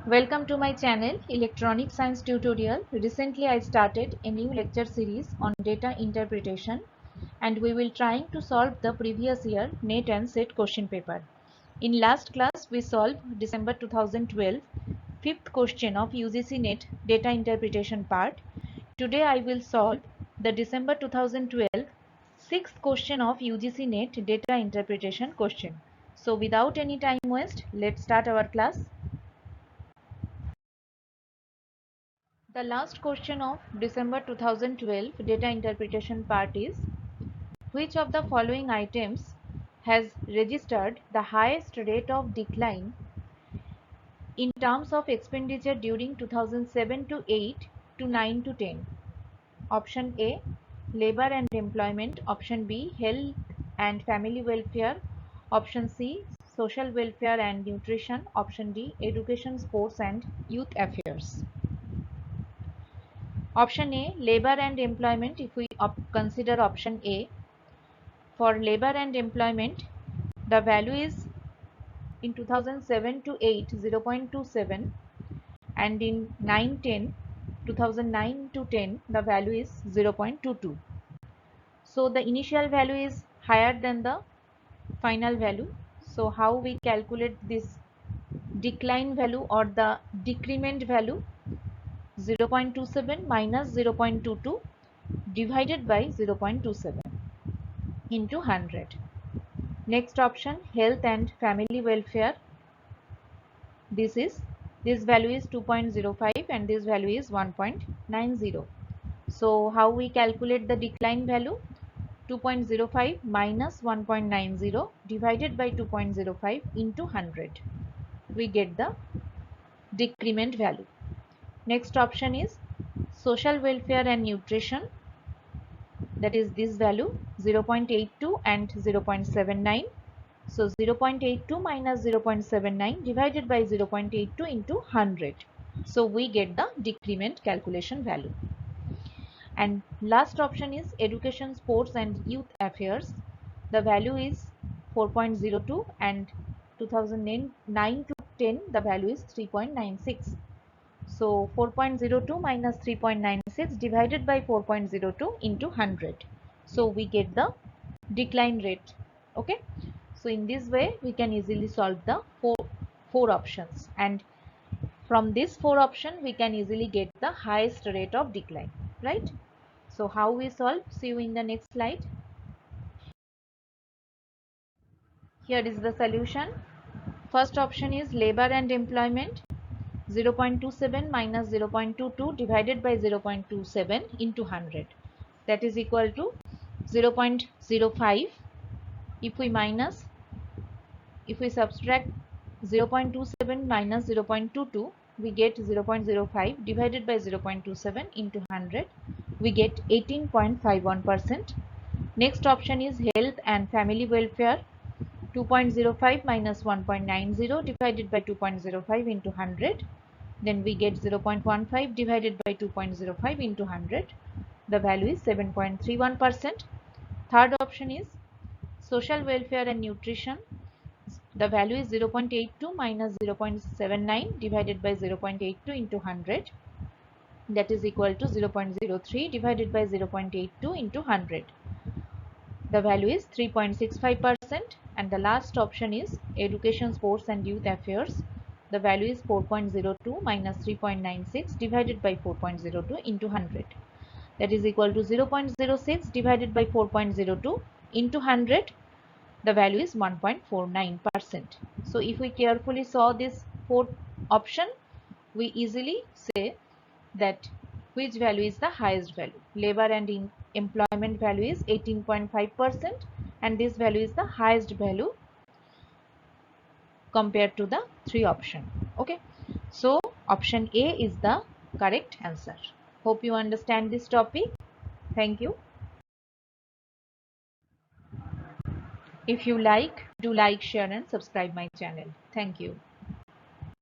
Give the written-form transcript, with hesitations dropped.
Welcome to my channel Electronic Science Tutorial. Recently I started a new lecture series on data interpretation and we will trying to solve the previous year NET and SET question paper. In last class we solved December 2012 fifth question of UGC NET data interpretation part. Today I will solve the December 2012 sixth question of UGC NET data interpretation question. So without any time waste, let's start our class. The last question of December 2012 data interpretation part is, which of the following items has registered the highest rate of decline in terms of expenditure during 2007 to 8 to 9 to 10? Option A, labor and employment. Option B, health and family welfare. Option C, social welfare and nutrition. Option D, education, sports and youth affairs. Option A, labor and employment. If we consider option A, for labor and employment, the value is in 2007 to 8, 0.27, and in 2009 to 10, the value is 0.22. So the initial value is higher than the final value. So how we calculate this decline value or the decrement value? 0.27 minus 0.22 divided by 0.27 into 100. Next option, health and family welfare. This value is 2.05 and this value is 1.90. So how we calculate the decline value? 2.05 minus 1.90 divided by 2.05 into 100. We get the decrement value. Next option is social welfare and nutrition. That is this value 0.82 and 0.79. So 0.82 minus 0.79 divided by 0.82 into 100. So we get the decrement calculation value. And last option is education, sports and youth affairs. The value is 4.02 and 2009 to 10 the value is 3.96. So 4.02 minus 3.96 divided by 4.02 into 100. So we get the decline rate. Okay. So in this way we can easily solve the four options, and from this 4 option we can easily get the highest rate of decline, right? So how we solve? See you in the next slide. Here is the solution. First option is labor and employment. 0.27 minus 0.22 divided by 0.27 into 100, that is equal to 0.05. If we subtract 0.27 minus 0.22, we get 0.05 divided by 0.27 into 100, we get 18.51%. Next option is health and family welfare. 2.05 minus 1.90 divided by 2.05 into 100, then we get 0.15 divided by 2.05 into 100. The value is 7.31%. Third option is social welfare and nutrition. The value is 0.82 minus 0.79 divided by 0.82 into 100. That is equal to 0.03 divided by 0.82 into 100. The value is 3.65%. And the last option is education, sports and youth affairs. The value is 4.02 minus 3.96 divided by 4.02 into 100. That is equal to 0.06 divided by 4.02 into 100. The value is 1.49%. So if we carefully saw this fourth option, we easily say that which value is the highest value. Labor and employment value is 18.5% and this value is the highest value compared to the three option. Okay, so option A is the correct answer. Hope you understand this topic. Thank you. If you like, do like, share and subscribe my channel. Thank you.